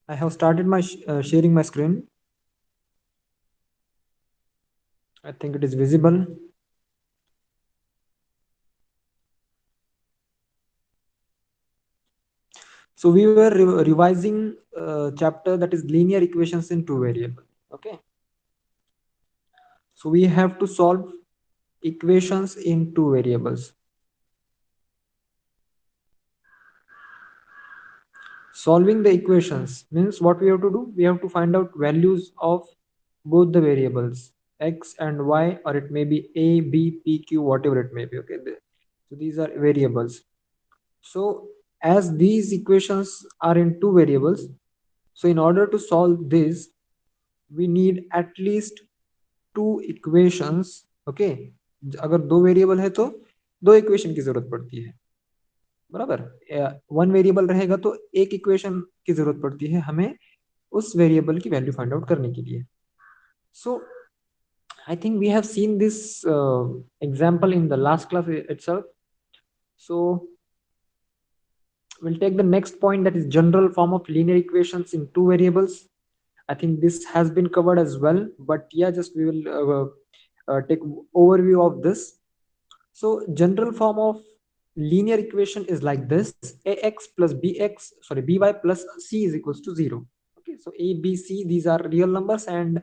I have started my sharing my screen. I think it is visible. So we were revising chapter that is linear equations in two variable. Okay. So we have to solve equations in two variables. Solving the equations means what we have to do? We have to find out values of both the variables x and y, or it may be a, b, p, q, whatever it may be. Okay. So these are variables. So as these equations are in two variables, so in order to solve this, we need at least two equations. Okay. अगर दो variable है तो दो equation की जरूरत पड़ती है, बराबर। वन वेरिएबल रहेगा तो एक इक्वेशन की जरूरत पड़ती है हमें उस वेरिएबल की वैल्यू फाइंड आउट करने के लिए. सो I think we have seen this example in the last class itself. So we'll take the next point, that is general form of linear equations in two variables. I think this has been covered as well, but yeah, just we will take overview of this. So general form of linear equation is like this: ax plus by plus c is equals to 0. Okay, so a, b, c, these are real numbers, and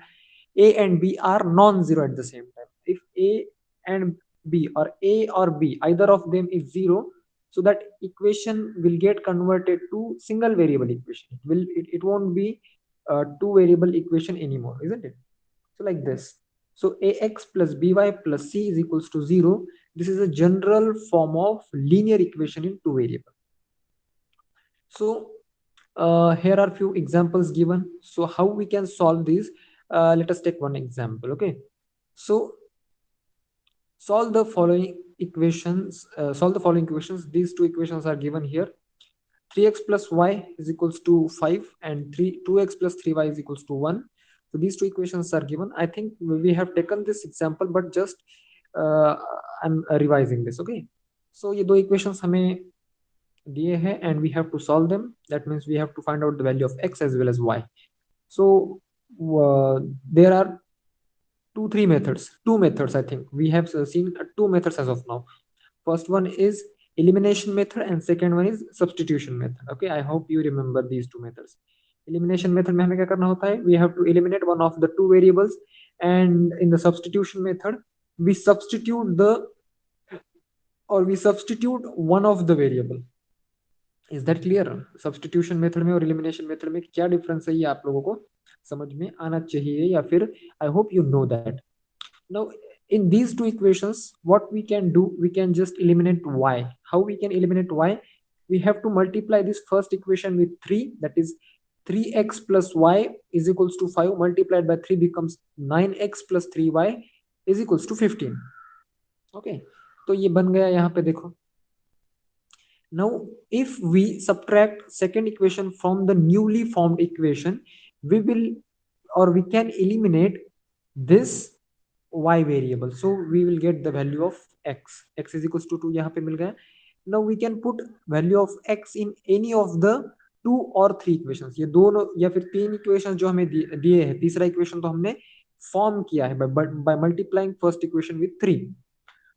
a and b are non-zero at the same time. If a and b, or a or b, either of them is 0, so that equation will get converted to single variable equation. It won't be a two variable equation anymore, isn't it? So like this. So ax plus by plus c is equals to 0. This is a general form of linear equation in two variable. So here are few examples given. So how we can solve these? Let us take one example. Okay. So solve the following equations. Solve the following equations. These two equations are given here. 3x plus y is equals to 5, and 2x plus 3y is equals to 1. So these two equations are given. I think we have taken this example, but just uh, I'm revising this. Okay. So ये दो equations हमें दिए हैं and we have to solve them. That means we have to find out the value of x as well as y. So there are two methods. I think we have seen two methods as of now. First one is elimination method and second one is substitution method. Okay, I hope you remember these two methods. Elimination method में हमें क्या करना होता है? We have to eliminate one of the two variables, and in the substitution method we substitute the or we substitute one of the variable. Is that clear? Substitution method में और elimination method में क्या difference है, ये आप लोगों को समझ में आना चाहिए, या फिर I hope you know that. Now in these two equations, what we can do, we can just eliminate y. How we can eliminate y? We have to multiply this first equation with 3, that is 3x plus y is equals to 5 multiplied by 3 becomes 9x plus 3y is equals to 15. Okay, तो ये बन गया यहाँ पे देखो. Now, if we subtract second equation from the newly formed equation, we will, or we can eliminate this y variable. So we will get the value of x. X is equals to 2 यहाँ पे मिल गया. Now we can put value of x in any of the two और three इक्वेशंस. ये दोनों या फिर तीन इक्वेशन जो हमें दिए हैं, तीसरा इक्वेशन तो हमने फॉर्म किया है by multiplying first equation with 3.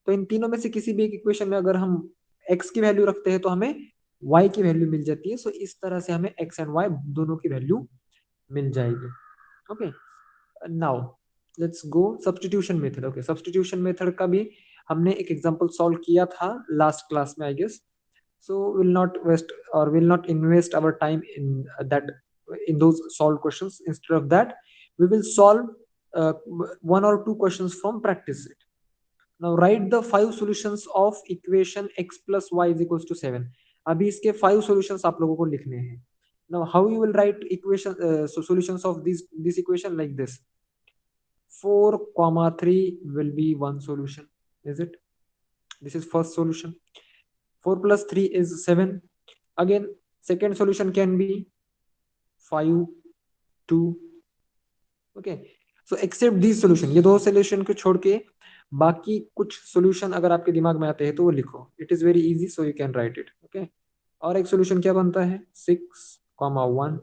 तो इन तीनों में से किसी भी एक इक्वेशन में अगर हम x की वैल्यू रखते हैं तो हमें y की वैल्यू मिल जाती है. सो इस तरह से हमें x एंड y दोनों की वैल्यू मिल जाएगी. Okay, now let's go substitution method. Okay, substitution method का भी हमने एक एग्जांपल सॉल्व किया था लास्ट क्लास में, I guess. So we'll not waste or will not invest our time in that, in those solved questions. Instead of that, we will solve uh, one or two questions from practice set. Now write the 5 solutions of equation x plus y is equals to 7. अभी इसके 5 solutions आप लोगों को लिखने हैं. Now how you will write equation solutions of this equation? Like this: 4 comma 3 will be one solution, is it? This is first solution. 4 plus 3 is 7. Again, second solution can be 5 2. Okay, so except these solution, ये दो solution को छोड़ के बाकी कुछ solution अगर आपके दिमाग में आते हैं तो वो लिखो. It is very easy, so you can write it. Okay, और एक solution क्या बनता है? 6 comma 1.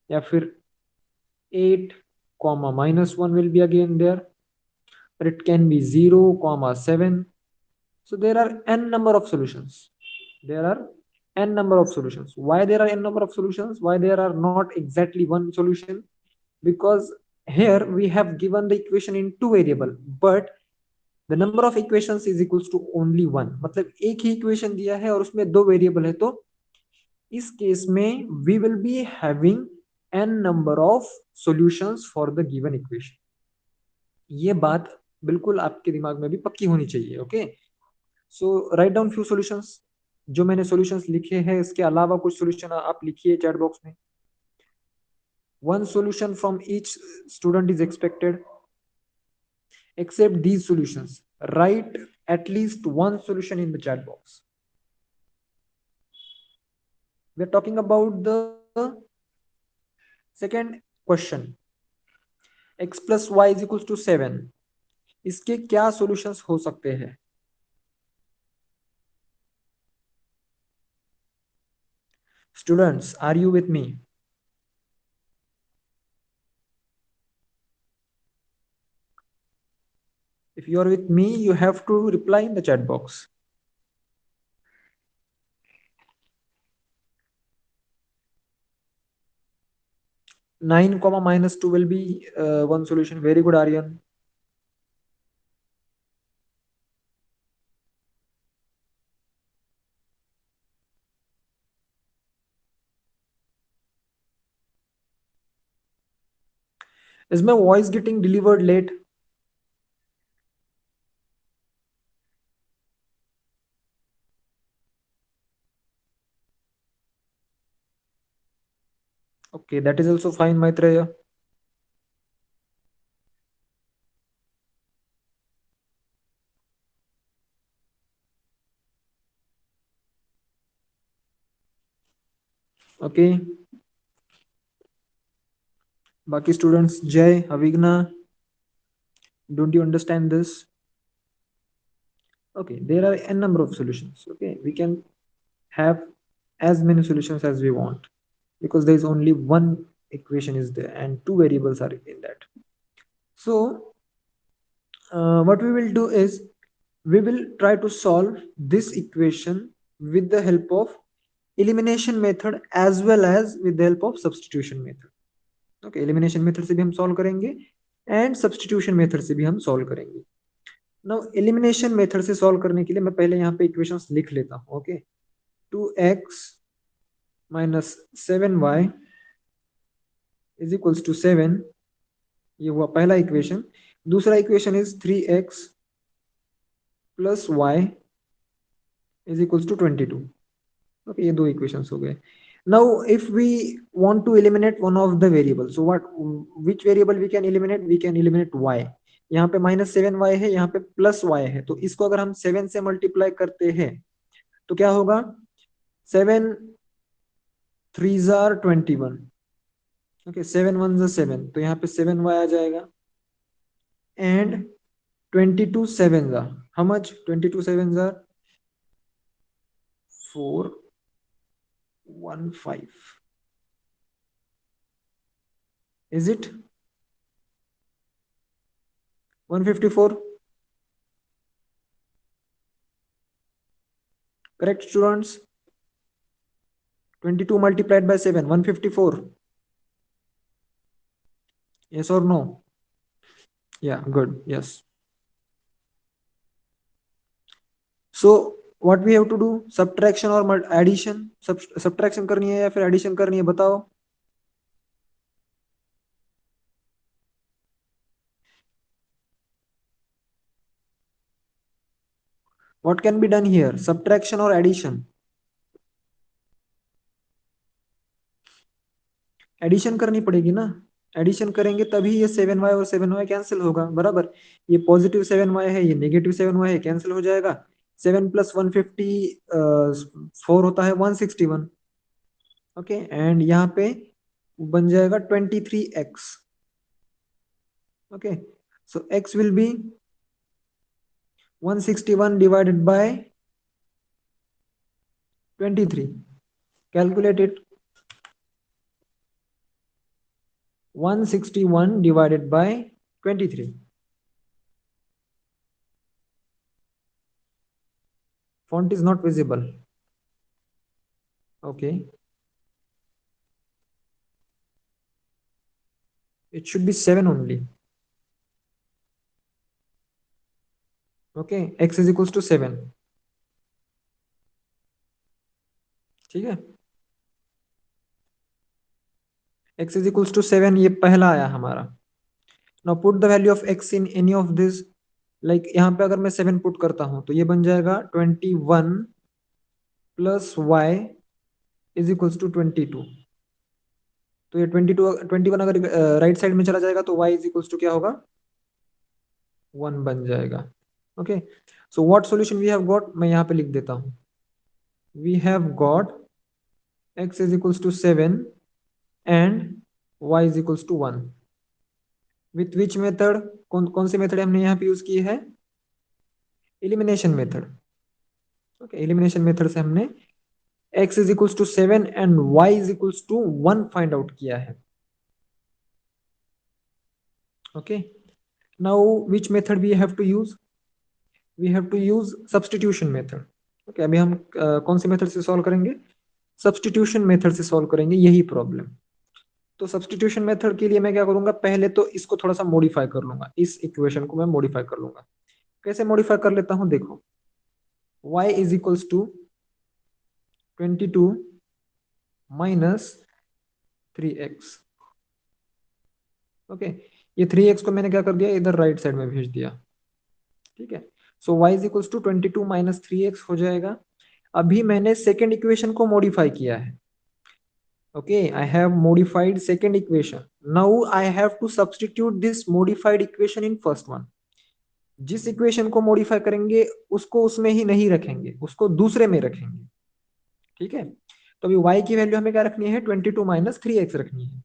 या फिर 8 comma minus 1 will be again there, or it can be 0 comma 7. So there are n number of solutions. There are n number of solutions. Why there are n number of solutions? Why there are not exactly one solution? Because here we have given the equation in two variable, but the number of equations is equals to only one. मतलब एक ही equation दिया है और उसमें दो variable है, तो इस केस में we will be having n number of solutions for the given equation. ये बात बिल्कुल आपके दिमाग में भी पक्की होनी चाहिए. ओके, सो राइट डाउन फ्यू सॉल्यूशंस. जो मैंने सॉल्यूशंस लिखे हैं इसके अलावा कुछ सॉल्यूशन आप लिखिए चैट बॉक्स में. One solution from each student is expected. Except these solutions, write at least one solution in the chat box. We are talking about the second question. X plus y is equals to 7. इसके क्या solutions हो सकते हैं? Students, are you with me? If you are with me, you have to reply in the chat box. Nine comma minus 2 will be one solution. Very good, Aryan. Is my voice getting delivered late? Okay, that is also fine, Maitreya. Okay. Baki students, Jay, Avigna, don't you understand this? Okay, there are n number of solutions. Okay, we can have as many solutions as we want because there is only one equation is there and two variables are in that. So what we will do is we will try to solve this equation with the help of elimination method as well as with the help of substitution method. Okay, elimination method से भी हम solve करेंगे and substitution method से भी हम solve करेंगे. Now elimination method से solve करने के लिए मैं पहले यहाँ पे equations लिख लेता हूँ. Okay, 2x minus 7y is equals to 7. ये हुआ पहला इक्वेशन. दूसरा equation is 3x plus y is equals to 22. Okay, ये दो इक्वेशंस हो गए. Now if we want to eliminate one of the variables, so which variable we can eliminate? We can eliminate y. यहाँ पे -7y है, यहाँ पे +y है, तो इसको अगर हम 7 से मल्टीप्लाई करते हैं तो क्या होगा? 7 3s are 21. Okay, 7 1s are 7, तो यहाँ पे 7y आ जाएगा. And 22 sevens are how much? 22 sevens are 415. Is it 154? Correct, students? 22 multiplied by 7, 154. Yes or no? Yeah, good. Yes. So what we have to do? Subtraction or addition? Subtraction करनी है या फिर addition करनी है, बताओ. What can be done here? Subtraction or addition? Addition करनी पड़ेगी ना. एडिशन करेंगे तभी ये 7y और 7y कैंसिल होगा, बराबर. ये पॉजिटिव 7y है, ये नेगेटिव 7y है, कैंसिल हो जाएगा. 7 प्लस 154 होता है 161. ओके, एंड यहाँ पे बन जाएगा 23x. Okay, so x will be 161 divided by 23. Calculate it. 161 divided by 23. Font is not visible. Okay. It should be 7 only. Okay. X is equals to 7. ठीक है. X is equals to 7 ये पहला आया हमारा. Now put the value of x in any of this. Like यहाँ पे अगर मैं 7 पुट करता हूँ तो ये बन जाएगा 21 plus y is equals to 22. तो ये 21 अगर राइट साइड में चला जाएगा तो y इज इक्वल्स टू क्या होगा, 1 बन जाएगा. Okay. So what solution we have got, मैं यहाँ पे लिख देता हूँ. We have got x is equals to 7 and y is equals to 1. With which method, कौन कौन सी मेथड हमने यहाँ पे यूज की है, elimination method. Okay. Elimination method से हमने x is equals to 7 and y is equals to 1 find out किया है. Okay. Now which method we have to use, we have to use substitution method. Okay. अभी हम कौन से method से solve करेंगे, सब्स्टिट्यूशन मेथड से सॉल्व करेंगे यही प्रॉब्लम. तो सब्स्टिट्यूशन मेथड के लिए मैं क्या करूंगा, पहले तो इसको थोड़ा सा मॉडिफाई कर लूंगा, इस इक्वेशन को मैं मॉडिफाई कर लूंगा. कैसे मॉडिफाई कर लेता हूं, देखो. y is equals to 22 minus 3x. Okay. ये 3x को मैंने क्या कर दिया, इधर राइट साइड में भेज दिया. ठीक है. So y is equals to 22 minus 3x हो जाएगा. अभी मैंने सेकेंड इक्वेशन को मॉडिफाई किया है. Okay, I have modified second equation. Now I have to substitute this modified equation in first one. जिस इक्वेशन को मॉडिफाई करेंगे उसको उसमें ही नहीं रखेंगे, उसको दूसरे में रखेंगे. ठीक है. तो अभी y की वैल्यू हमें क्या रखनी है, 22 माइनस 3x रखनी है.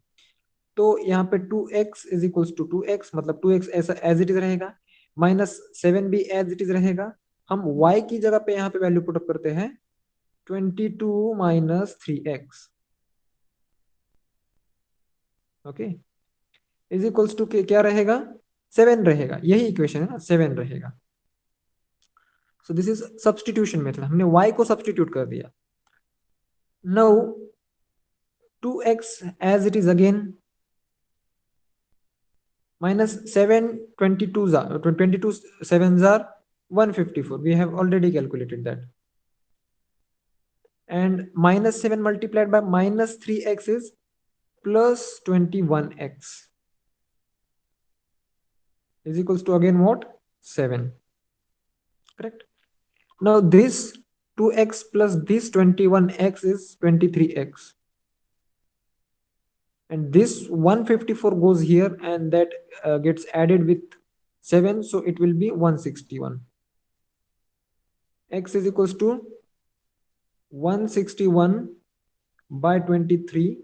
तो यहाँ पे 2x is equals to 2x, मतलब 2x ऐसा एज इट इज रहेगा, माइनस 7 भी एज इट इज रहेगा. हम y की जगह पे यहाँ पे वैल्यू पुट अप करते हैं 22 minus 3x. Okay. Is equals to क्या रहेगा, 7 रहेगा. यही इक्वेशन है ना, 7 रहेगा. So this is substitution method. हमने y को सब्स्टिट्यूट कर दिया. Now 2x as it is again, minus 7, 22 sevens are 154. We have already calculated that. And minus 7 multiplied by minus 3x is plus 21x is equals to again what, 7. Correct. Now this 2x plus this 21x is 23x. And this 154 goes here and that gets added with 7, so it will be 161. X is equals to 161 by 23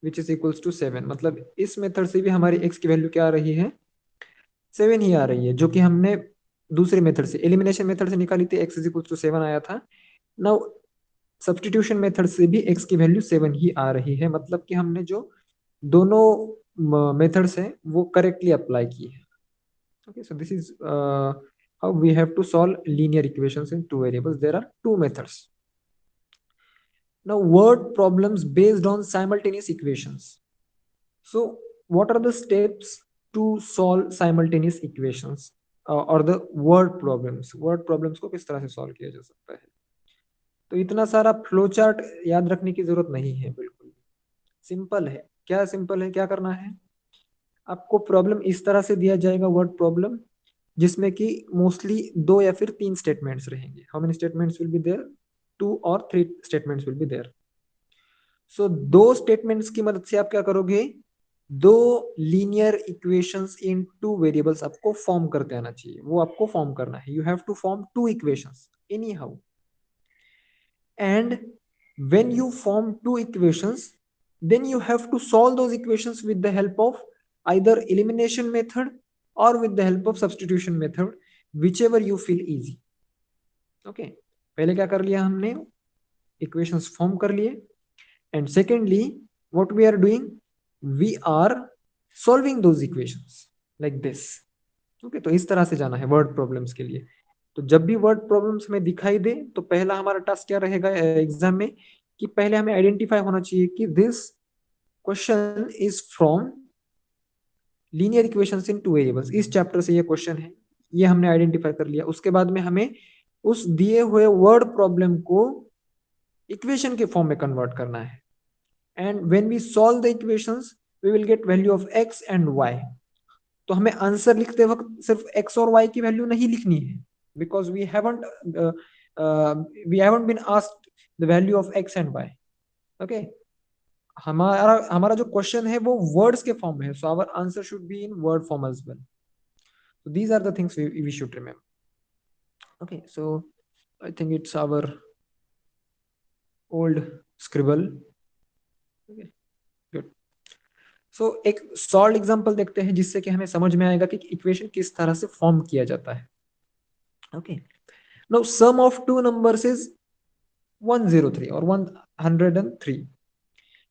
which is equals to 7. मतलब इस method से भी हमारी x की value क्या आ रही है, 7 ही आ रही है, जो कि हमने दूसरे मेथड से, एलिमिनेशन मेथड से निकाली थी, x इज इक्वल्स टू 7 आया था. नाउ सब्स्टिट्यूशन मेथड से भी x की वैल्यू 7 ही आ रही है, मतलब कि हमने जो दोनों मेथड्स हैं वो करेक्टली अप्लाई की है. Okay. So this is how we have to solve linear equations in two variables. There are two methods. Now word problems based on simultaneous equations. So what are the steps to solve simultaneous equations or the word problems? Word problems को किस तरह से solve किया जा सकता है. तो इतना सारा फ्लो चार्ट याद रखने की जरूरत नहीं है, बिल्कुल सिंपल है. क्या सिंपल है, क्या करना है, आपको प्रॉब्लम इस तरह से दिया जाएगा, वर्ड प्रॉब्लम, जिसमें कि मोस्टली 2 या फिर 3 स्टेटमेंट्स रहेंगे. How many statements will be there, 2 और 3 statements will be there. So 2 statements की मदद से आप क्या करोगे, 2 लीनियर इक्वेशंस इन 2 वेरिएबल्स आपको फॉर्म करते आना चाहिए. वो आपको फॉर्म करना है. You have to form 2 equations anyhow. And when you form 2 equations, then you have to solve those equations with the help of either elimination method or with the help of substitution method, whichever you feel easy. Okay. पहले क्या कर लिया हमने, equations form कर लिए. And secondly, what we are doing, we are solving those equations like this. Okay, तो इस तरह से जाना है वर्ड प्रॉब्लम्स के लिए। तो जब भी वर्ड प्रॉब्लम्स में दिखाई दे तो पहला हमारा टास्क क्या रहेगा एग्जाम में, कि पहले हमें आइडेंटिफाई होना चाहिए कि this question is from linear equations in two variables. इस चैप्टर से ये क्वेश्चन है, ये हमने आइडेंटिफाई कर लिया। उसके बाद में हमें उस दिए हुए वर्ड प्रॉब्लम को इक्वेशन के फॉर्म में कन्वर्ट करना है। And when we solve the equations we will get value of x and y. तो हमें आंसर लिखते वक्त सिर्फ एक्स और वाई की वैल्यू नहीं लिखनी है, because we haven't been asked the value of x and y. Okay, हमारा हमारा जो क्वेश्चन है वो वर्ड्स के फॉर्म में है, so our answer should be in word form as well. So these are the things we should remember. Okay, so I think it's our old scribble. Okay, good. So एक solve example देखते हैं जिससे कि हमें समझ में आएगा कि इक्वेशन किस तरह से फॉर्म किया जाता है। Okay, now sum of two numbers is 103 or 103.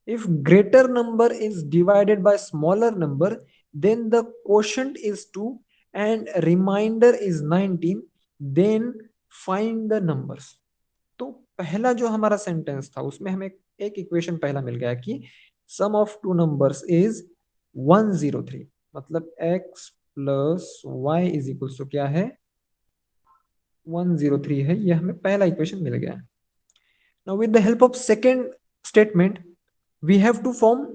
If greater number is divided by smaller number, then the quotient is 2 and remainder is 19. Then find the numbers. तो पहला जो हमारा सेंटेंस था उसमें हमें एक इक्वेशन पहला मिल गया कि sum of two numbers is 103, मतलब x plus y is equal to क्या है 103 है, ये हमें पहला इक्वेशन मिल गया। Now with the help of second statement we have to form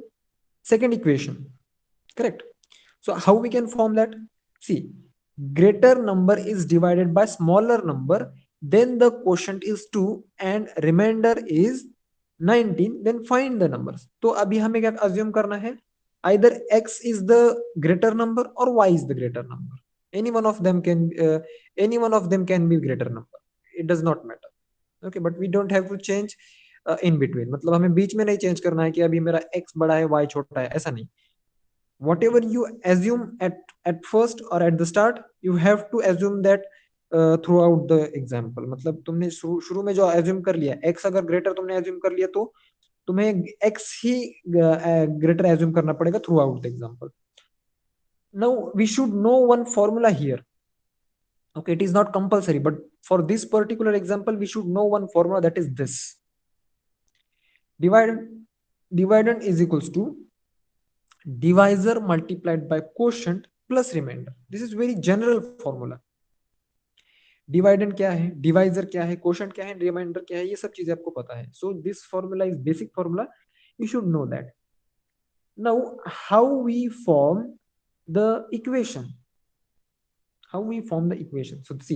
second equation, correct? So how we can form that? See, greater number is divided by smaller number, then the quotient is 2 and remainder is 19, then find the numbers. तो अभी हमें क्या assume करना है, either x is the greater number or y is the greater number. Any one of them can be greater number, it does not matter. Okay, but we don't have to change in between, मतलब हमें बीच में नहीं change करना है कि अभी मेरा x बड़ा है y छोटा है, ऐसा नहीं। whatever you assume at first or at the start, you have to assume that throughout the example। मतलब तुमने शुरू में जो assume कर लिया x अगर greater तुमने assume कर लिया तो तुम्हें x ही greater assume करना पड़ेगा throughout the example। now we should know one formula here। okay, it is not compulsory, but for this particular example we should know one formula, that is this: dividend is equals to divisor multiplied by quotient plus remainder। this is very general formula। Dividend क्या है, divisor क्या है, quotient क्या है, reminder क्या है, ये सब चीजें आपको पता है। So this formula is basic formula, you should know that. Now how we form the equation, how we form the equation. So see,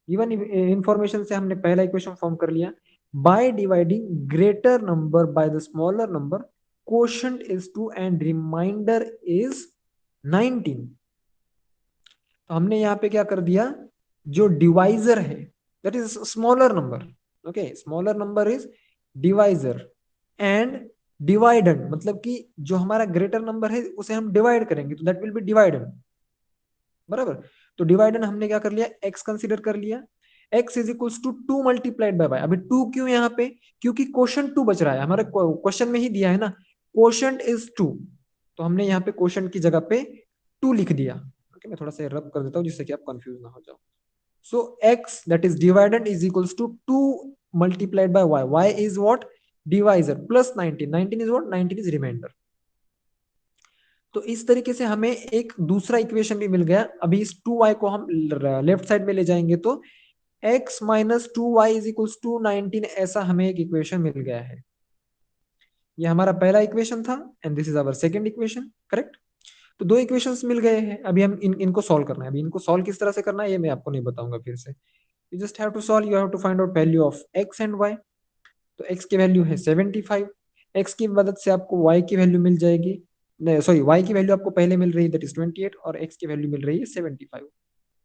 given information से हमने पहला इक्वेशन फॉर्म कर लिया, by dividing greater number by the smaller number, quotient is 2 and remainder is 19। तो हमने यहाँ पे क्या कर दिया, जो डिवाइजर है that is smaller number. Okay, smaller number is divisor and dividend, मतलब कि जो हमारा ग्रेटर नंबर है उसे हम डिवाइड करेंगे तो दैट विल बी डिवाइडेंड, बराबर। तो डिवाइडेंड हमने क्या कर लिया, x कंसीडर कर लिया, x is equals to 2 multiplied by y। अभी 2 क्यों यहाँ पे, क्योंकि क्वोशंट 2 बच रहा है, हमारे क्वेश्चन में ही दिया है ना क्वोशंट इज 2, तो हमने यहाँ पे क्वोशंट की जगह पे 2 लिख दिया। ओके, मैं थोड़ा सा रब कर देता हूँ जिससे कि आप कंफ्यूज ना हो जाओ। So x, that is dividend, is equals to 2 multiplied by y. Y is what? Divisor plus 19. 19 is what? 19 is remainder. तो इस तरीके से हमें एक दूसरा इक्वेशन भी मिल गया। अभी इस 2y को हम लेफ्ट साइड में ले जाएंगे तो x minus 2y is equals to 19, ऐसा हमें एक इक्वेशन मिल गया है। ये हमारा पहला इक्वेशन था and this is our second equation, correct. तो दो इक्वेशंस मिल गए हैं, अभी हम इनको सॉल्व करना है। अभी इनको सॉल्व किस तरह से करना है ये मैं आपको नहीं बताऊंगा फिर से। You just have to solve, you have to find out value of x and y। तो x की वैल्यू है 75, x की मदद से आपको y की वैल्यू मिल जाएगी, सॉरी y की वैल्यू आपको पहले मिल रही है दैट इज 28 और x की वैल्यू मिल रही है 75।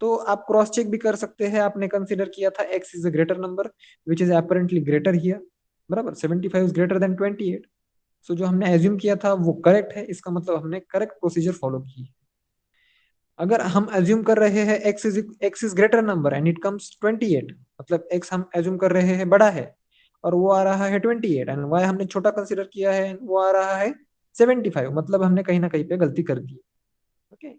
तो आप क्रॉस चेक भी कर सकते हैं, आपने कंसीडर किया था x is a greater number which is apparently greater here, बराबर। 75 इज ग्रेटर देन 28, सो जो हमने एज्यूम किया था वो करेक्ट है, इसका मतलब हमने करेक्ट प्रोसीजर फॉलो की। अगर हम एज्यूम कर रहे हैं x is greater number and it comes 28, मतलब x हम एज्यूम कर रहे हैं बड़ा है और वो आ रहा है 28 एंड y हमने छोटा कंसीडर किया है वो आ रहा है 75, मतलब हमने कहीं ना कहीं पे गलती कर दी। Okay,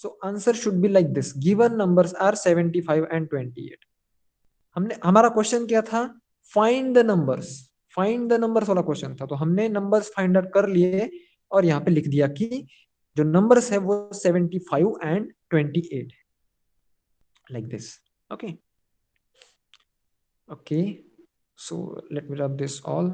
so answer should be like this, given numbers are 75 and 28। हमने, हमारा क्वेश्चन क्या था, find the numbers, find the numbers वाला क्वेश्चन था, तो हमने नंबर्स फाइंड आउट कर लिए और यहाँ पे लिख दिया कि जो नंबर्स है वो 75 and 28, like this. Okay, okay, so let me rub this all.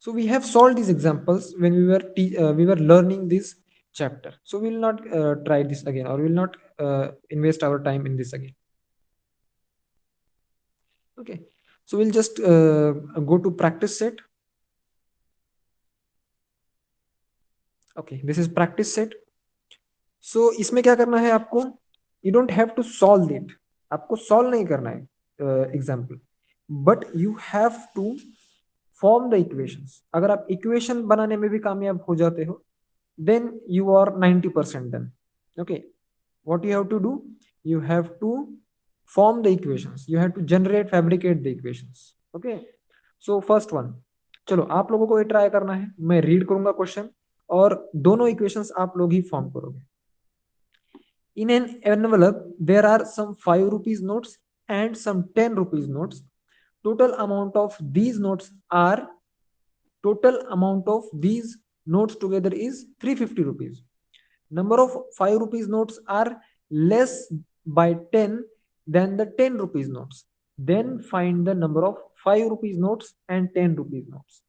So we have solved these examples when we were learning this chapter, so we will not try this again, or we will not invest our time in this again. Okay, so we'll just go to practice set. Okay, this is practice set. So इसमें क्या करना है आपको, you don't have to solve it, आपको solve नहीं करना है example, but you have to form the equations. अगर आप equation बनाने में भी कामयाब हो जाते हो, then you are 90% done. Okay, what you have to do, you have to form the equations, you have to generate, fabricate the equations. Okay, so first one, चलो आप लोगों को ये ट्राई करना है, मैं रीड करूंगा क्वेश्चन और दोनों इक्वेशंस आप लोग ही फॉर्म करोगे. In an envelope there are some 5 rupees notes and some 10 rupees notes. Total amount of these notes are, total amount of these notes together is 350 rupees. Number of 5 rupees notes are less by 10 than the 10 rupees notes. Then find the number of 5 rupees notes and 10 rupees notes.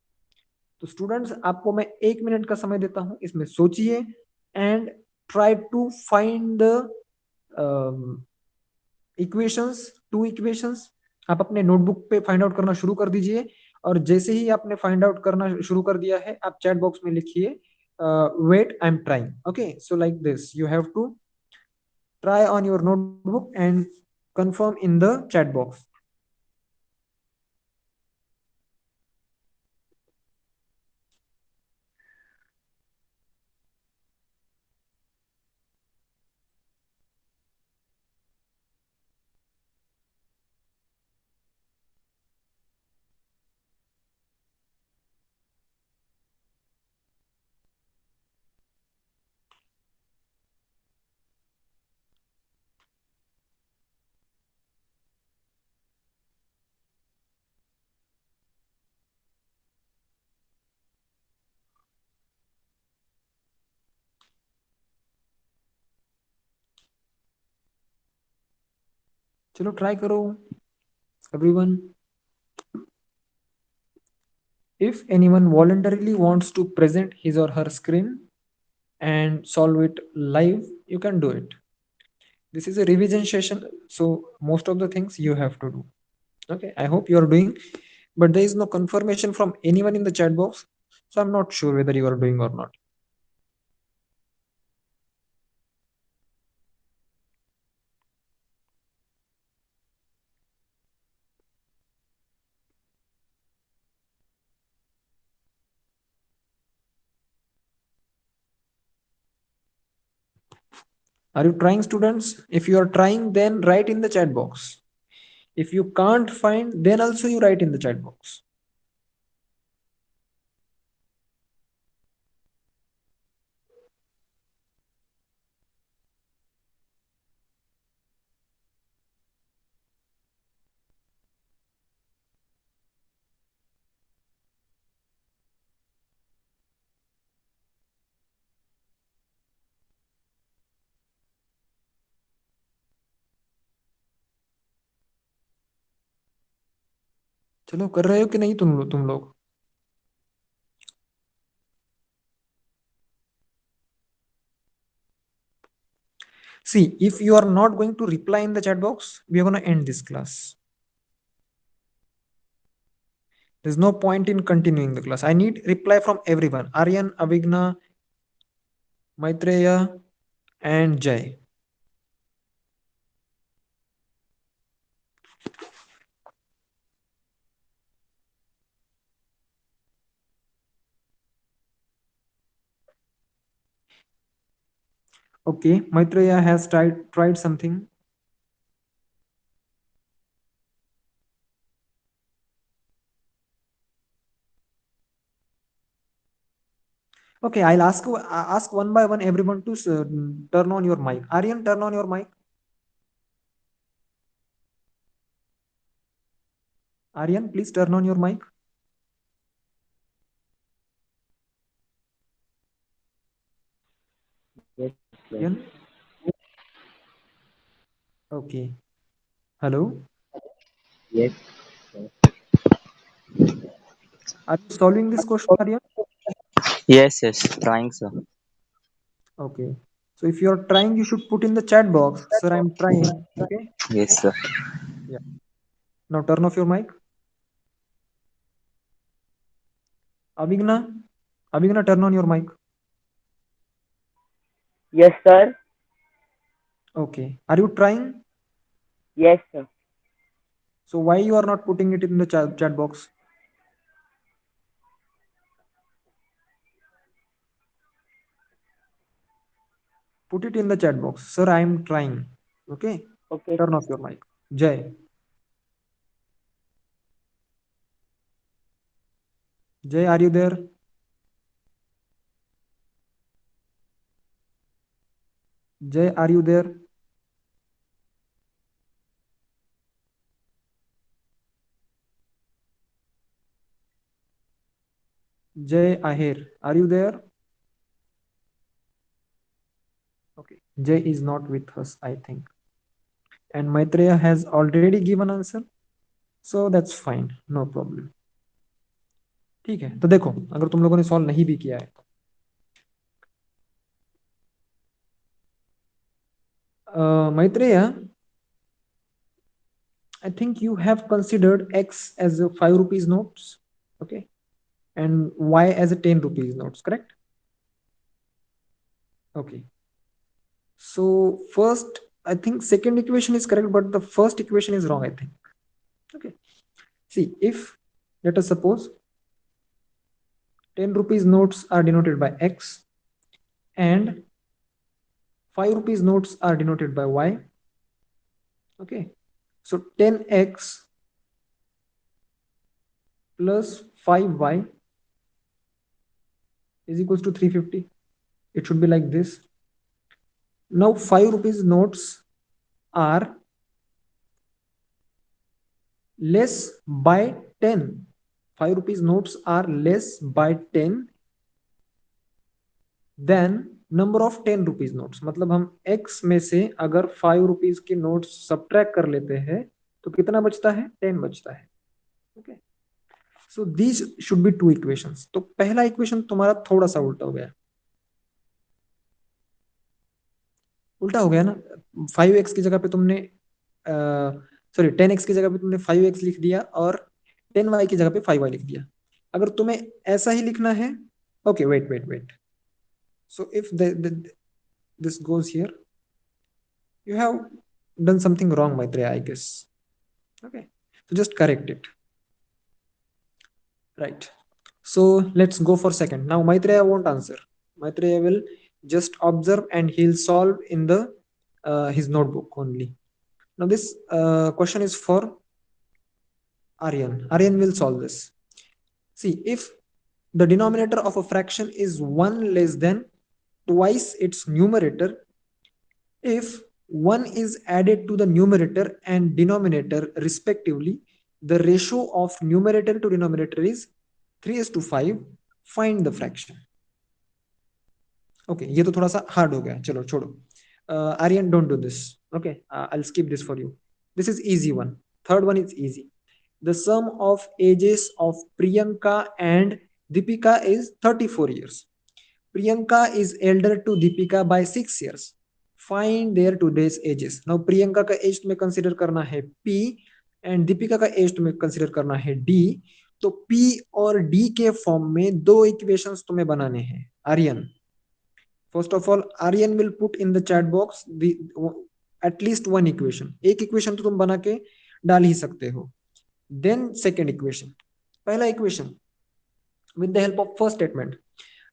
तो students आपको मैं 1 minute का समय देता हूं, इसमें सोचिए and try to find the equations, two equations. आप अपने नोटबुक पे फाइंड आउट करना शुरू कर दीजिए, और जैसे ही आपने फाइंड आउट करना शुरू कर दिया है, आप चैट बॉक्स में लिखिए wait I am trying. Okay, so like this you have to try on your notebook and confirm in the chat box. चलो ट्राई करो everyone. If anyone voluntarily wants to present his or her screen and solve it live, you can do it. This is a revision session, so most of the things you have to do. Okay, I hope you are doing, but there is no confirmation from anyone in the chat box, so I'm not sure whether you are doing or not. Are you trying, students? If you are trying, then write in the chat box. If you can't find, then also you write in the chat box. चलो कर रहे हो कि नहीं तुम लोग? See, if you are not going to reply in the chat box, we are going to end this class. There's no point in continuing the class. I need reply from everyone. Aryan, Avigna, Maitreya, and Jay. Okay, Maitreya has tried something. Okay, I'll ask one by one everyone to turn on your mic. Aryan, turn on your mic. Aryan, please turn on your mic. Yes, sir. Aryan, okay. Hello. Yes, sir. Are you solving this question, Aryan? Yes, yes, trying, sir. Okay. So if you're trying, you should put in the chat box, sir, I'm trying. Okay. Yes, sir. Yeah. Now turn off your mic. Avigna, Avigna, turn on your mic. Yes, sir. Okay. Are you trying? Yes, sir. So why you are not putting it in the chat box? Put it in the chat box. Sir, I am trying. Okay. Okay, Turn sir. off your mic. Jay. Jay, are you there? Jay, are you there? Jay Ahir, are you there? Okay. Jay is not with us, I think. And Maitreya has already given answer. So that's fine. No problem. ठीक है, तो देखो अगर तुम लोगों ने solve नहीं भी किया है, Maitreya, I think you have considered X as a 5 rupees notes, okay, and Y as a 10 rupees notes, correct? Okay. So first, I think second equation is correct, but the first equation is wrong, I think. Okay. See, if let us suppose 10 rupees notes are denoted by X and 5 rupees notes are denoted by Y. Okay. So 10X plus 5Y is equals to 350. It should be like this. Now 5 rupees notes are less by 10. 5 rupees notes are less by 10 than number of 10 rupees notes. मतलब हम x में से अगर 5 rupees के notes subtract कर लेते हैं तो कितना बचता है? 10 बचता है. Okay. So these should be two equations. तो पहला equation तुम्हारा थोड़ा सा उल्टा हो गया. उल्टा हो गया ना. 5x की जगह पे तुमने सॉरी 10x की जगह पे तुमने 5x लिख दिया और 10y की जगह पे 5y लिख दिया. अगर तुम्हें ऐसा ही लिखना है, okay, wait. So if this goes here, you have done something wrong, Maitreya, I guess. Okay, so just correct it. Right. So let's go for second. Now Maitreya won't answer. Maitreya will just observe and he'll solve in the his notebook only. Now this question is for Aryan. Aryan will solve this. See, if the denominator of a fraction is 1 less than twice its numerator, if 1 is added to the numerator and denominator respectively, the ratio of numerator to denominator is 3:5. Find the fraction. Okay, ये तो थोड़ा सा hard हो गया, चलो छोड़ो. Aryan, don't do this. Okay, I'll skip this for you. This is easy one. Third one is easy. The sum of ages of Priyanka and Deepika is 34 years. Priyanka is elder to Deepika by 6 years. Find their today's ages. Now Priyanka का as तुम्हें consider करना है P and Deepika का as तुम्हें consider करना है D. तो P और D के फॉर्म में दो इक्वेशंस तुम्हें बनाने हैं. Aryan, first of all Aryan will put in the chat box at least one equation. एक इक्वेशन तो तुम बना के डाल ही सकते हो. Then second equation. पहला equation with the help of first statement.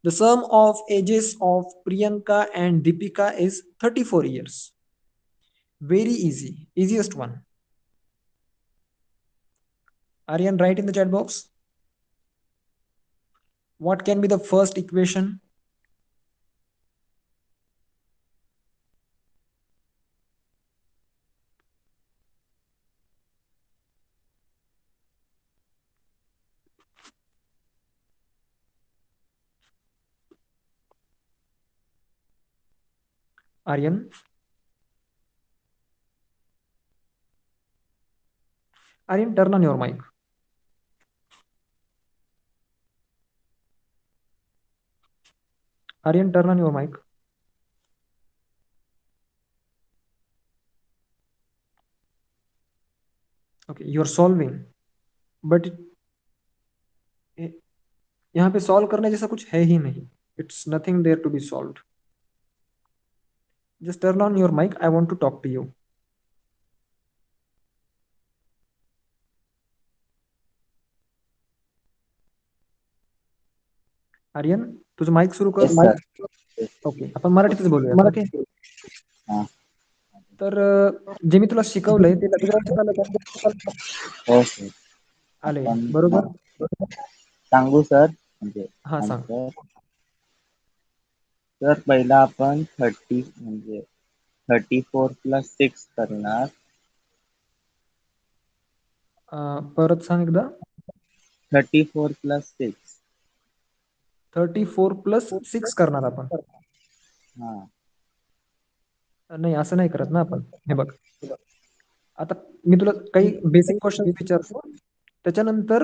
The sum of ages of Priyanka and Deepika is 34 years. Very easy. Easiest one. Aryan, write in the chat box. What can be the first equation? Aryan, Aryan, turn on your mic. Aryan, turn on your mic. Okay, you're solving, but यहाँ पे solve करने जैसा कुछ है ही नहीं. It's nothing there to be solved. Just turn on your mic. I want to talk to you. Aryan, तुझं mike सुरू कर. Yes sir. ओके, आपण मराठीतच बोलूया. ओके. हा. तर जे मी तुला शिकवलंय ते लक्षात आलं का? हो सर. आले आपण बरोबर. सांगू सर म्हणजे हा, सांग. answer. तर पहिला आपण 30 म्हणजे 34 प्लस 6 करणार. परत सांग एकदा. 34 प्लस 6. 34 प्लस 6 करणार आपण. हा. नाही, असं नाही करत ना आपण. हे बघ, आता मी तुला काही बेसिक क्वेश्चन विचारतो, त्याच्यानंतर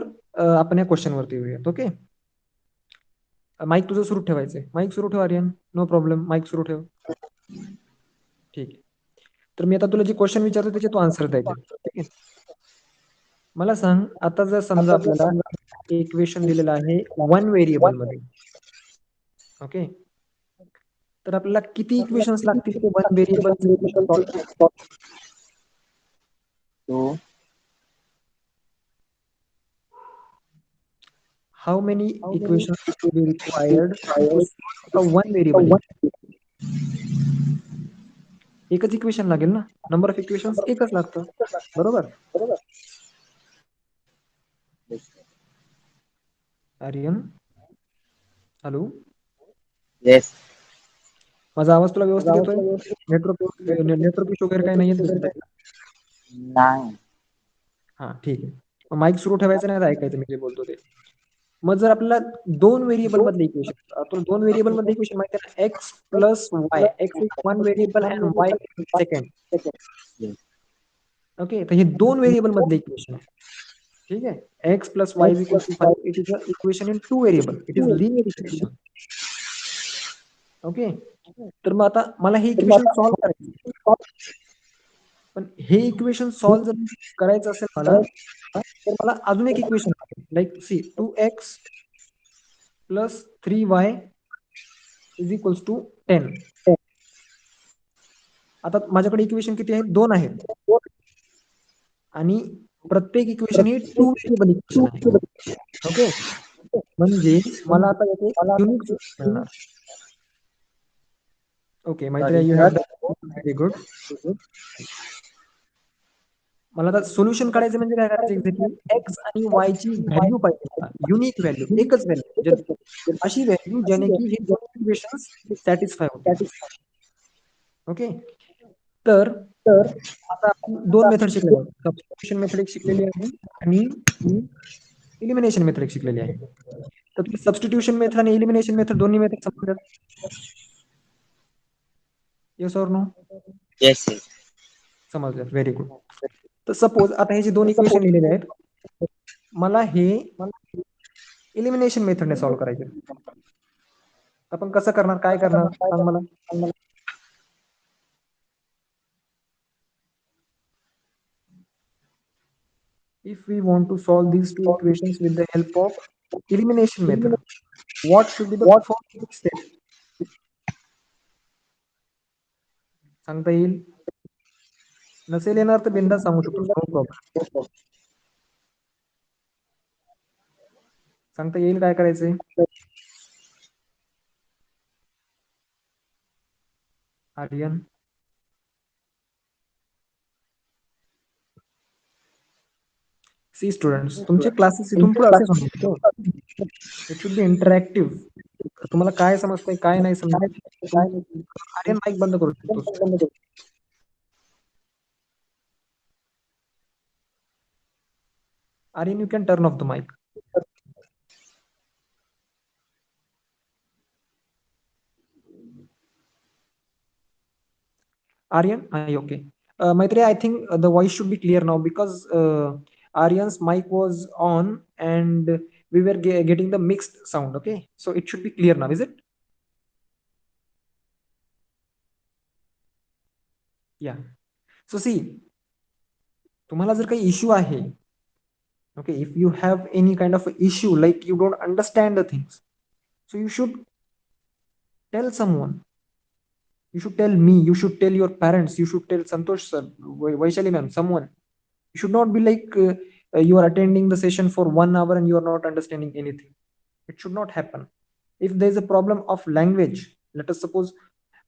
आपण या क्वेश्चन वरती येऊयात. ओके. माईक तुझं सुरू ठेवायचंय. माईक सुरू ठेव आर्यन. नो प्रॉब्लेम, माईक सुरू ठेव. ठीक आहे. तर मी आता तुला जे क्वेश्चन विचारतो त्याचे तू आन्सर द्यायचे. ठीक आहे. मला सांग, आता जर समजा आपल्याला इक्वेशन दिलेलं आहे 1 व्हेरिएबल मध्ये. ओके. तर आपल्याला किती इक्वेशन्स लागतील ते 1 व्हेरिएबल सॉल्व? तो How many equations will be required to solve a 1 variable equation? एकच इक्वेशन लागेल ना. नंबर ऑफ इक्वेशन्स एकच लागतं, बरोबर. Aryan, hello, yes. माझा आवाज तुला व्यवस्थित येतोय? नेटवर्क इश्यू वगैरे काही नाहीये तुझ्या साईडला? नाही. हा, ठीक आहे. माईक सुरू ठेवायचं नाही, ऐकायचं मी जे बोलतो ते. मग जर आपल्याला 2 व्हेरिएबल मधले इक्वेशन, तुला 2 व्हेरिएबल मधले इक्वेशन माहिती आहे ना, x plus Y. X is 1 variable and Y is second. Okay. तर हे 2 व्हेरिएबल मधले इक्वेशन आहे. ठीक आहे. x plus y is equal to 5. It is a equation in 2 variable. It is linear equation. Okay. तर मग आता मला हे इक्वेशन सॉल्व करायचं, पण हे इक्वेशन सॉल्व जर करायचं असेल मला, तर मला अजून एक इक्वेशन लागेल. Like see 2x plus 3y is equals to 10. आता माझ्याकडे इक्वेशन किती आहेत? 2 आहेत. आणि प्रत्येक इक्वेशन ही 2 व्हेरिएबल इक्वेशन आहे. ओके. म्हणजे मला आता येथे युनिक मिळणार. Okay, Maitreya, you have done very good. मला आता सोल्युशन काढायचं म्हणजे काय करायचं? एक्झॅक्टली एक्स आणि वाय ची व्हॅल्यू पाहिजे, युनिक व्हॅल्यू, एकच व्हॅल्यू, अशी व्हॅल्यू ज्याने की हे दोन इक्वेशन्स सॅटिस्फाय होतील. ओके. तर आता आपण 2 मेथड शिकलेलो आहोत. सबस्टिट्यूशन मेथड एक शिकलेली आहे आणि एलिमिनेशन मेथड एक शिकलेली आहे. तर तुम्ही सबस्टिट्यूशन मेथड आणि एलिमिनेशन मेथड दोन्ही मेथड समजतात? Yes or no? येस. समजलं. Very good. तर सपोज आता हे जे 2 इक्वेशन लिहिलेले आहेत, मला हे एलिमिनेशन मेथडने सॉल्व करायचे. आपण कसं करणार, काय करणार सांग मला. If we want to solve these two equations with the help of elimination method, what should be the first step? सांगता येईल? नसेल येणार तर बिंदास सांगू शकतो, नो प्रॉब्लेम. सांगता येईल काय करायचंय? आर्यन, सी स्टुडंट्स, तुमचे क्लासेस इथून पुढे असेच होणार. It should be interactive. तुम्हाला काय समजतंय, काय नाही समजत, आर्यन माईक बंद करू शकतोस. Aryan, you can turn off the mic. Aryan, okay. Maitreya, I think the voice should be clear now because Aryan's mic was on and we were getting the mixed sound. Okay, so it should be clear now, is it? Yeah. So see, तुम्हाला जर काही issue आहे, okay, if you have any kind of issue like you don't understand the things, so you should tell someone. You should tell me, you should tell your parents, you should tell Santosh sir, Vaishali ma'am, someone. You should not be like you are attending the session for 1 hour and you are not understanding anything. It should not happen. If there is a problem of language, let us suppose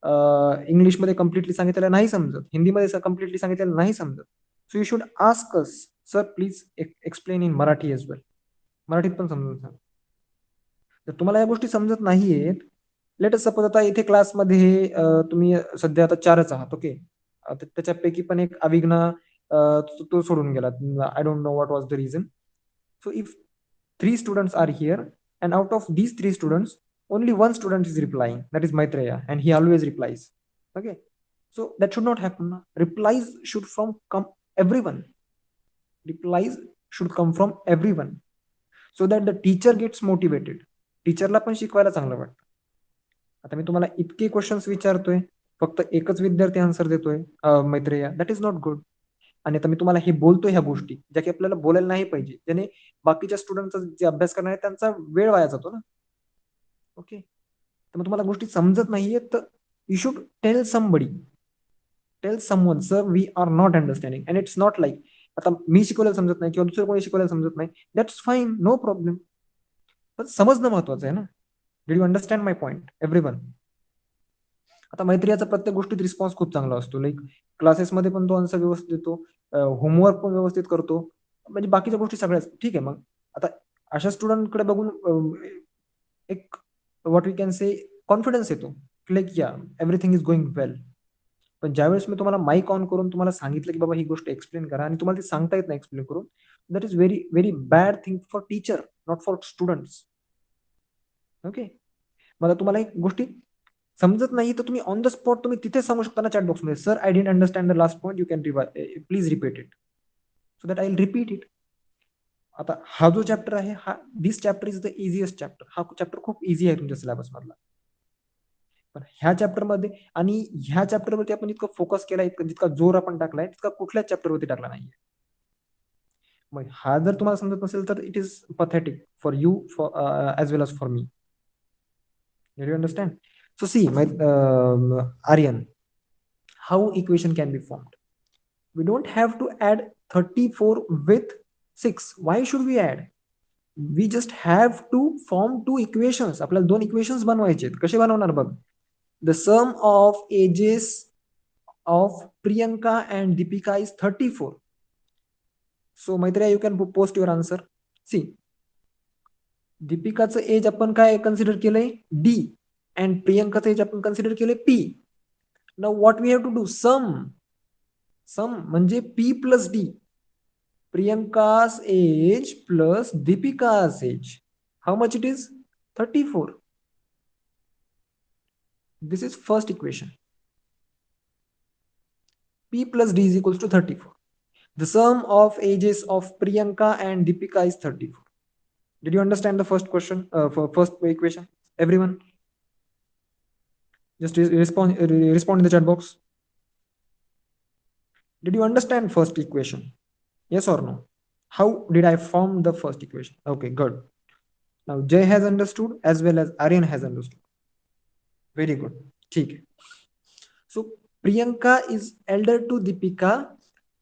English मध्ये completely सांगितलेलं नाही समजत, हिंदीमध्ये completely सांगितलेलं नाही समजत, so you should ask us, sir please explain in Marathi as well. मराठीत पण समजून सांग. जर तुम्हाला या गोष्टी समजत नाहीयेत, लेट अस सपोज आता इथे क्लासमध्ये तुम्ही सध्या आता 4च आहात, ओके. त्याच्यापैकी पण एक अविघ्ना तो सोडून गेला. I don't know what was the reason. So if 3 students are here and out of these 3 students only 1 student is replying, that is Maitreya, and he always replies. Okay, so that should not happen. Replies should come everyone. Replies should come from everyone so that the teacher gets motivated. टीचरला पण शिकवायला चांगलं वाटतं. आता मी तुम्हाला इतके questions विचारतोय, फक्त एकच विद्यार्थी आन्सर देतोय Maitreya, that is not good. आणि आता मी तुम्हाला हे बोलतोय ह्या गोष्टी ज्या की आपल्याला बोलायला नाही पाहिजे, ज्याने बाकीच्या स्टुडंटचा जे अभ्यास करणार आहे त्यांचा वेळ वाया जातो ना. ओके, तर मग तुम्हाला गोष्टी समजत नाहीये तर you should tell somebody, tell someone, sir we are not understanding and it's not like आता मी शिकवलेलं समजत नाही किंवा दुसरं कोणी शिकवलेलं समजत नाही, दॅट्स फाईन, नो प्रॉब्लेम. पण समजणं महत्वाचं आहे ना. Did you understand my point everyone? आता मैत्रियाचा प्रत्येक गोष्टीत रिस्पॉन्स खूप चांगला असतो, लाईक क्लासेसमध्ये पण तो आन्सर व्यवस्थित देतो, होमवर्क पण व्यवस्थित करतो, म्हणजे बाकीच्या गोष्टी सगळ्याच ठीक आहे. मग आता अशा स्टुडंटकडे बघून एक what we can say confidence येतो, लाईक या एव्हरीथिंग इज गोइंग वेल. पण ज्यावेळेस मी तुम्हाला माईक ऑन करून तुम्हाला सांगितलं की बाबा ही गोष्ट एक्सप्लेन करा आणि तुम्हाला ती सांगता येत नाही एक्सप्लेन करून, that is very very bad thing for teacher, not for students. Okay, मला तुम्हाला एक गोष्टी समजत नाही तर तुम्ही ऑन द स्पॉट तुम्ही तिथे सांगू शकता ना चॅट बॉक्समध्ये, sir I didn't understand the last point, you can please repeat it, so that I will repeat it. आता हा जो चॅप्टर आहे, हा this chapter is the easiest chapter. हा चॅप्टर खूप इझी आहे तुमच्या सिलेबस मधला. पण ह्या चॅप्टरमध्ये आणि ह्या चॅप्टरवरती आपण इतकं फोकस केलाय, जितका जोर आपण टाकलाय तितका कुठल्याच चॅप्टरवरती टाकला नाहीये. मग हा जर तुम्हाला समजत नसेल तर it is pathetic for you as well as for me. Did you understand? So see, Aryan, how equation can be formed? We don't have to add 34 with 6. Why should we add? We just have to form 2 equations. आपल्याला 2 equations बनवायचे. कसे बनवणार बघ? The sum of ages of Priyanka and Deepika is 34. So Maitreya, you can post your answer. See, दीपिकाचं age आपण काय consider केलंय? D. and Priyanka's age आपण कन्सिडर केले P. Now what we have to do? Sum म्हणजे P plus D. Priyanka's age plus Deepika's age. How much it is? 34. This is first equation. P plus D is equals to 34. The sum of ages of Priyanka and Deepika is 34. Did you understand the first question? For first equation, everyone? Just respond in the chat box. Did you understand first equation? Yes or no? How did I form the first equation? Okay, good. Now Jay has understood as well as Aryan has understood. Very good. ठीक है. So Priyanka is elder to Deepika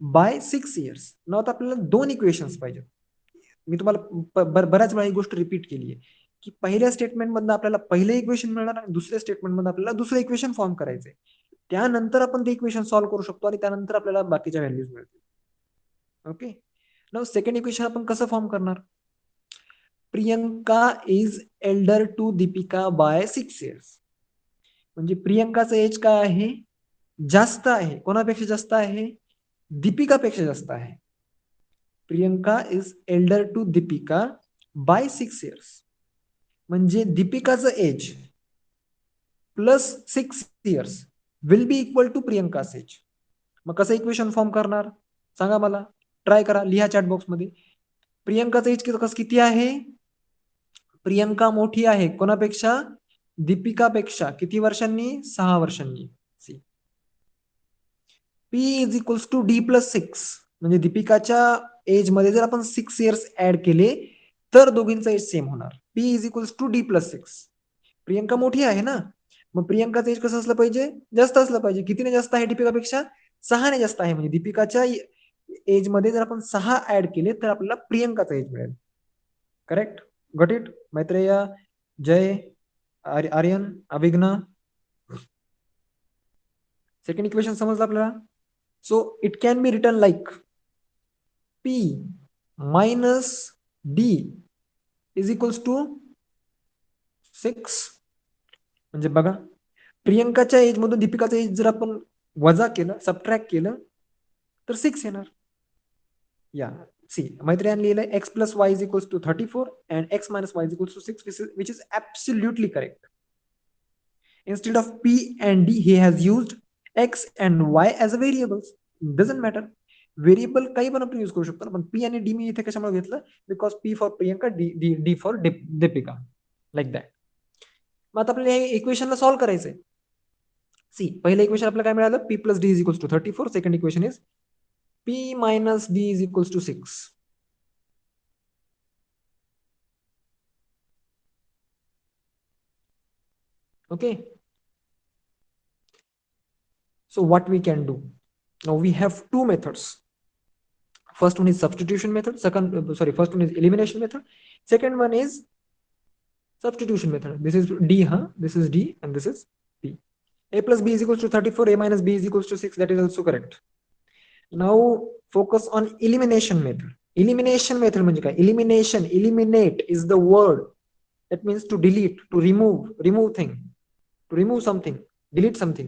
by 6 years. Now आता आपल्याला 2 equations पाहिजे. मी तुम्हाला बऱ्याच वेळा ही गोष्ट repeat केली आहे की पहिल्या स्टेटमेंट मधनं आपल्याला पहिलं इक्वेशन मिळणार आणि दुसऱ्या स्टेटमेंट मध्ये आपल्याला दुसरं इक्वेशन फॉर्म करायचंय. त्यानंतर आपण ते इक्वेशन सॉल्व्ह करू शकतो आणि त्यानंतर आपल्याला बाकीच्या व्हॅल्यूज मिळतील. ओके, नाउ सेकंड इक्वेशन आपण कसं फॉर्म करणार? Priyanka is elder to Deepika by 6 years. म्हणजे प्रियंकाचं एज काय आहे? जास्त आहे. कोणापेक्षा जास्त आहे? दीपिकापेक्षा जास्त आहे. Priyanka is elder to Deepika by 6 years. म्हणजे दीपिकाचं age plus 6 years will be equal to Priyanka's age. मग कसं इक्वेशन फॉर्म करणार सांगा मला, ट्राय करा, लिहा चॅट बॉक्स मध्ये. प्रियंकाचं एज किती आहे? प्रियंका मोठी आहे कोणापेक्षा? दीपिकापेक्षा. किती वर्षांनी? 6 वर्षांनी. C P is equals to D plus 6. म्हणजे दीपिकाच्या एज मध्ये जर आपण 6 इयर्स ऍड केले तर दोघींचा एज सेम होणार. P is equals to D plus 6. Priyanka मोठी आहे ना, मग प्रियंकाचं एज कसं असलं पाहिजे? जास्त असलं पाहिजे. कितीने जास्त आहे दीपिकापेक्षा? 6 ने जास्त आहे. म्हणजे दीपिकाच्या एज मध्ये जर आपण 6 ऍड केले तर आपल्याला प्रियंकाचा एज मिळेल. Correct? Got it? Maitreya, Jay, Aryan, Abhigya. Second equation समजलं आपल्याला? So it can be written like P minus D is equals to 6. म्हणजे बघा, प्रियंकाच्या एज मधून दीपिकाचा एज जर आपण वजा केलं, सबट्रॅक्ट केलं तर 6 येणार. या सी मैत्रियान लिहिलंय x plus y is equals to 34 and x minus y is equals to 6, which is absolutely correct. Instead of p and d he has used x and y as a variables. Doesn't matter, variable काही पण आपण use करू शकतो. पण p आणि d मी इथे कशामुळे घेतलं? Because p for Priyanka, d for Deepika, like that. मग आता आपल्याला हे इक्वेशनला सॉल्व्ह करायचंय. सी पहिलं इक्वेशन आपल्याला काय मिळालं? p plus d is equals to 34. Second equation is p minus d is equals to 6. Okay. So what we can do? Now we have two methods. First one is substitution method. First one is elimination method. Second one is substitution method. This is d, this is d and this is p. A plus b is equals to 34. A minus b is equals to 6. That is also correct. Now focus on elimination method. Elimination method म्हणजे काय? Elimination, eliminate is the word that means to delete, to remove thing, to remove something, delete something.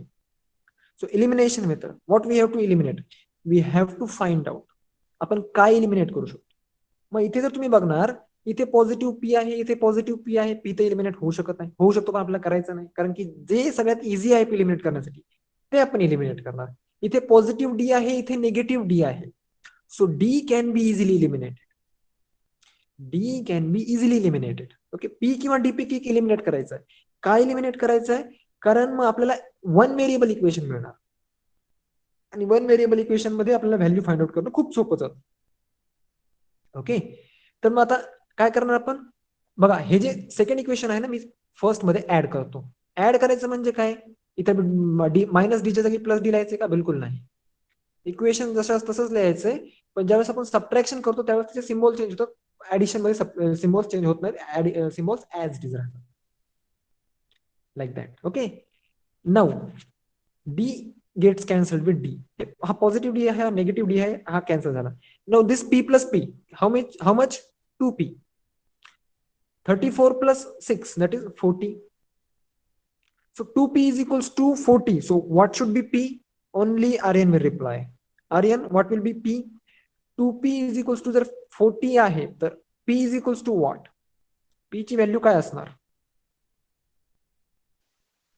So elimination method, what we have to eliminate? We have to find out आपण काय eliminate करू शकतो. मग इथे जर तुम्ही बघणार, इथे positive P आहे, इथे पॉझिटिव्ह पी आहे, पी तर इलिमिनेट होऊ शकत नाही. होऊ शकतो पण आपल्याला करायचं नाही, कारण की जे सगळ्यात इझी आहे इलिमिनेट करण्यासाठी ते आपण इलिमिनेट करणार. इथे पॉझिटिव्ह डी आहे, इथे निगेटिव्ह डी आहे. So D can be easily eliminated. D can be easily eliminated. Okay, P किंवा डी पैकी इलिमिनेट करायचं आहे. काय इलिमिनेट करायचं आहे? कारण मग आपल्याला वन व्हेरिएबल इक्वेशन मिळणार आणि वन व्हेरिएबल इक्वेशन मध्ये आपल्याला व्हॅल्यू फाइंड आउट करणं खूप सोपं जातं. ओके, तर मग आता काय करणार आपण? बघा, हे जे सेकंड इक्वेशन आहे ना, मी फर्स्ट मध्ये ऍड करतो. ऍड करायचं म्हणजे काय? इथं डी मायनस डीच्या जागी प्लस डी लिहायचं का? बिलकुल नाही. इक्वेशन जसं तसंच लिहायचंय, पण ज्यावेळेस आपण सबट्रॅक्शन करतो त्यावेळेस त्याचे सिम्बॉल चेंज होतात. ऍडिशन मध्ये सिम्बॉल्स चेंज होत नाहीत, सिम्बॉल्स ऍज इट इज राहतात, like that. Okay, now d gets cancelled with d. हा पॉझिटिव्ह डी आहे, हा नेगेटिव्ह डी आहे, हा कॅन्सल झाला. Now this p plus p, how much? 2p. 34 plus 6, that is 40. So 2p is equals to 40. So what should be p? Only Aryan will reply. Aryan, what will be p? 2p is equals to, जर 40 आहे तर p is equals to what? p ची value काय असणार?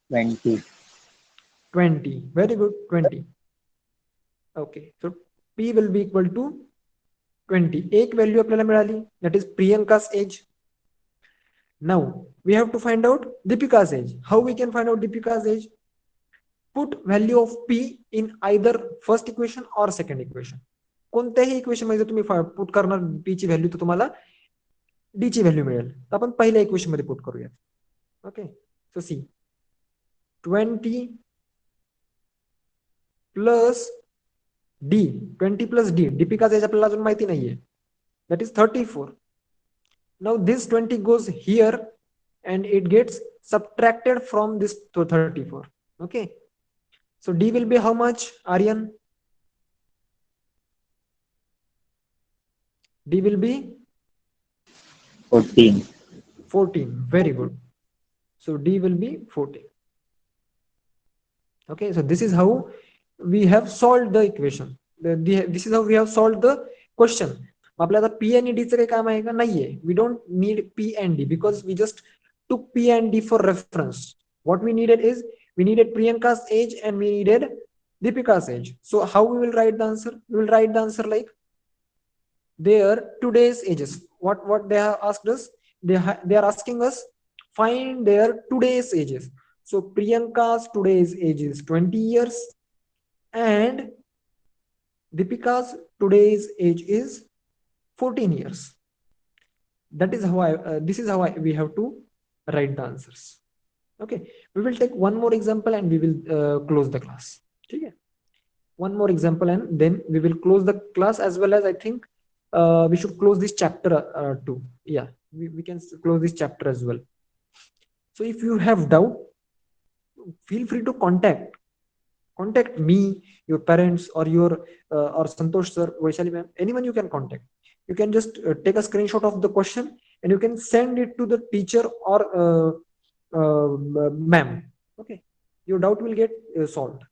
20. 20. Very good, 20. Okay, so p will be equal to 20. एक value आपल्याला मिळाली, that is Priyanka's age. Now we have to find out Deepika's age. How we can find out Deepika's age? Put value of p in either first equation or second equation. कोणत्याही equation मध्ये तुम्ही put करणार p ची value तर तुम्हाला d ची value मिळेल. तर आपण पहिल्या इक्वेशन मध्ये पुट करूया. Okay, so see 20 plus d, 20 plus d. दीपिकाचा एज आपल्याला अजून माहिती नाहीये, that is 34. Now this 20 goes here and it gets subtracted from this 34. Okay, so d will be how much, Aryan? D will be 14. 14. Very good. So d will be 14. Okay, so this is how we have solved the equation. This is how we have solved the question. आपल्याला P आणि D चं काही काम आहे का? नाहीये. We don't need P and D because we just took P and D for reference. What we needed is We needed Priyanka's age and we needed Deepika's age. So how we will write the answer? We will write the answer like their today's ages. What they have asked us? They are asking us find their today's ages. So Priyanka's today's age is 20 years and Deepika's today's age is 14 years. That is how this is how we have to write the answers. Okay, we will take one more example and we will close the class. Okay, one more example and then we will close the class, as well as I think we should close this chapter too. Yeah, we can close this chapter as well. So if you have doubt, feel free to contact me, your parents, or your or Santosh sir, Vaishali ma'am, anyone you can contact. You can just take a screenshot of the question and you can send it to the teacher or ma'am. Okay, your doubt will get solved.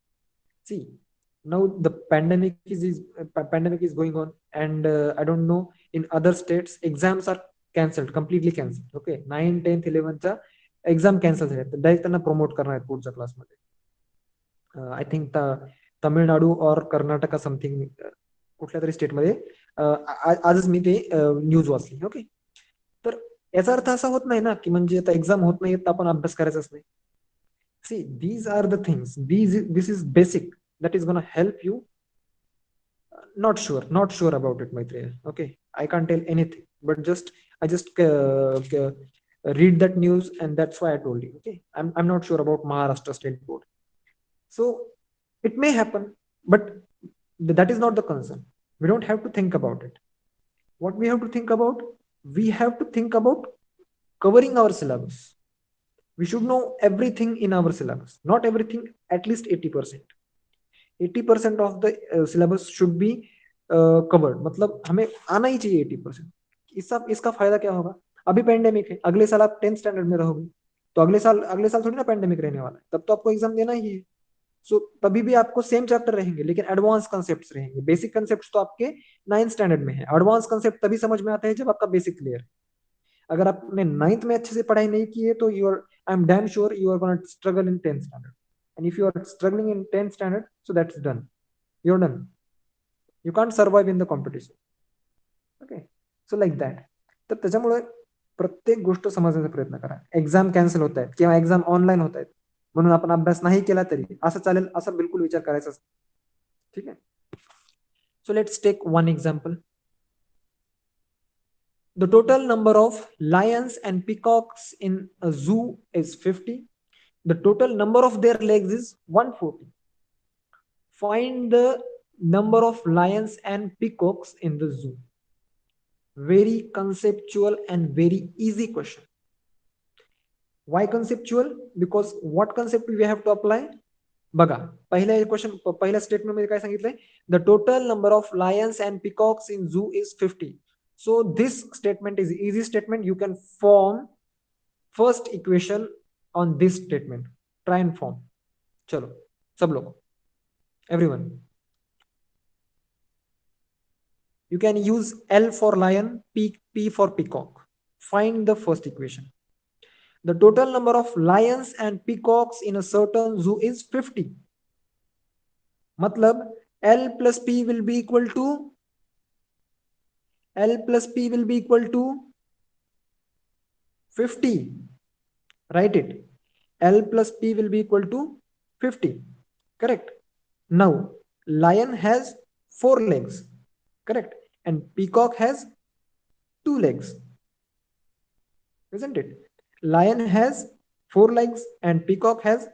See, now the pandemic is going on, and I don't know, in other states exams are cancelled, completely cancelled. Okay, 9, 10th, 11th exam cancel झाले, direct त्यांना promote करणार आहेत पुढच्या क्लासमध्ये. I think Tamil Nadu और Karnataka something कुठल्या तरी स्टेटमध्ये आजच मी ते न्यूज वाचली. ओके, तर याचा अर्थ असा होत नाही ना की म्हणजे आता एक्झाम होत नाही तर आपण अभ्यास करायचाच नाही. सी, these are the things, this is basic that is gonna help you. Not sure about it, Maitreya. Okay, I can't tell anything, but I just read that news and that's why I told you. Okay, I'm not sure about Maharashtra State Board. So it may happen, but that is not the concern. We don't have to think about it. What we have to think about, we have to think about covering our syllabus. We should know everything in our syllabus. Not everything, at least 80%. 80% of the syllabus should be covered. मतलब हमें आना ही चाहिए 80%. इसका फायदा क्या होगा? अभी pandemic है, अगले साल आप 10th स्टैंडर्ड में रहोगे तो अगले साल थोड़ी ना पेंडेमिक रहने वाला है, तब तो आपको एग्जाम देना ही है. सो तभी भी आपको सेम चैप्टर रहेंगे लेकिन एडवांस कॉन्सेप्ट्स रहेंगे. बेसिक कॉन्सेप्ट्स तो आपके 9th स्टैंडर्ड में है. एडवांस कॉन्सेप्ट तभी समझ में आता है जब आपका बेसिक क्लियर है. अगर आपने 9th में अच्छे से पढ़ाई नहीं की है तो I am damn sure you are gonna struggle in 10th standard. And if you are struggling in 10th standard, so that's done. You're done. You can't survive in the competition. Okay, so like that. तर त्याच्यामुळे प्रत्येक गोष्ट समजण्याचा प्रयत्न करा. Exam cancel होत आहेत किंवा exam online होत आहेत म्हणून आपण अभ्यास नाही केला तरी असं चालेल असं बिलकुल विचार करायचा. ठीक आहे. So let's take one example. The total number of lions and peacocks in a zoo is 50. The total number of their legs is 140. Find the number of lions and peacocks in the zoo. Very conceptual and very easy question. Why conceptual? Because what concept we have to apply? बघा, पहिल्या question पहिल्या statement मध्ये काय सांगितलंय? The total number of lions and peacocks in zoo is 50. So this statement is easy statement. You can form first equation on this statement. Try and form. चलो सब लोग, everyone. You can use L for lion, P for peacock. Find the first equation. The total number of lions and peacocks in a certain zoo is 50. मतलब L plus P will be equal to L plus P will be equal to 50. Write it. L plus P will be equal to 50. Correct. Now lion has 4 legs. Correct. And peacock has 2 legs. Isn't it? Lion has 4 legs and peacock has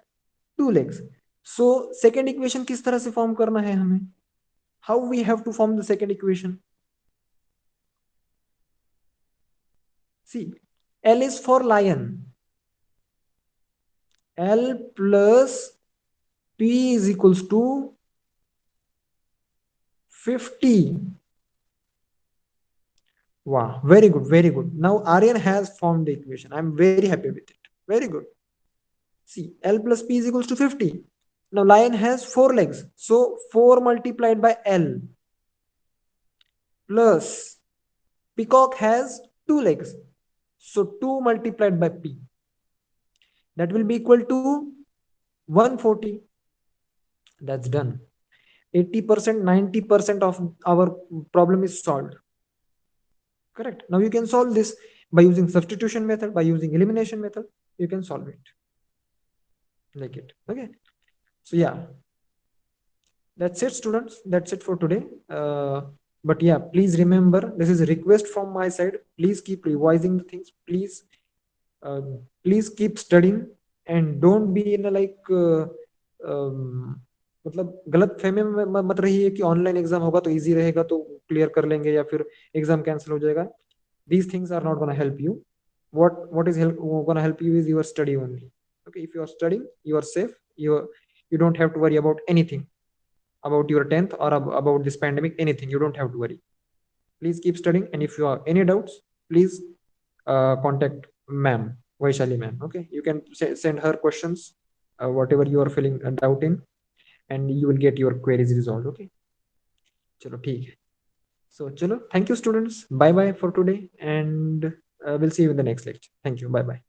2 legs. So second equation किस तरह से form करना है हमें? How we have to form the second equation? See, L is for lion. L plus P is equals to 50. Wow, very good, very good. Now Aryan has formed the equation. I'm very happy with it. Very good. See, L plus P is equals to 50. Now lion has 4 legs. So 4 multiplied by L plus peacock has 2 legs. So 2 multiplied by P. That will be equal to 140. That's done. 80%, 90% of our problem is solved. Correct. Now you can solve this by using substitution method, by using elimination method. You can solve it like it. Okay. So yeah, that's it, students. That's it for today. But yeah, please remember, this is a request from my side. Please keep revising the things. Uh, please keep studying and don't be in a like मतलब गलत फहमी में मत रहिए कि online exam होगा तो easy रहेगा तो क्लियर कर लेंगे या फिर एग्जाम कैंसिल हो जाएगा. These things are not going to help you. What is going to help you is your study only. Okay, if you are studying, you are safe. You don't have to worry about anything, about your 10th or about this pandemic, anything. You don't have to worry. Please keep studying, and if you have any doubts, please contact ma'am Vaishali ma'am. Okay, you can send her questions, whatever you are feeling a doubt in, and you will get your queries resolved. Okay, chalo theek hai. So chalo, thank you students, bye bye for today, and we'll see you in the next lecture. Thank you, bye bye.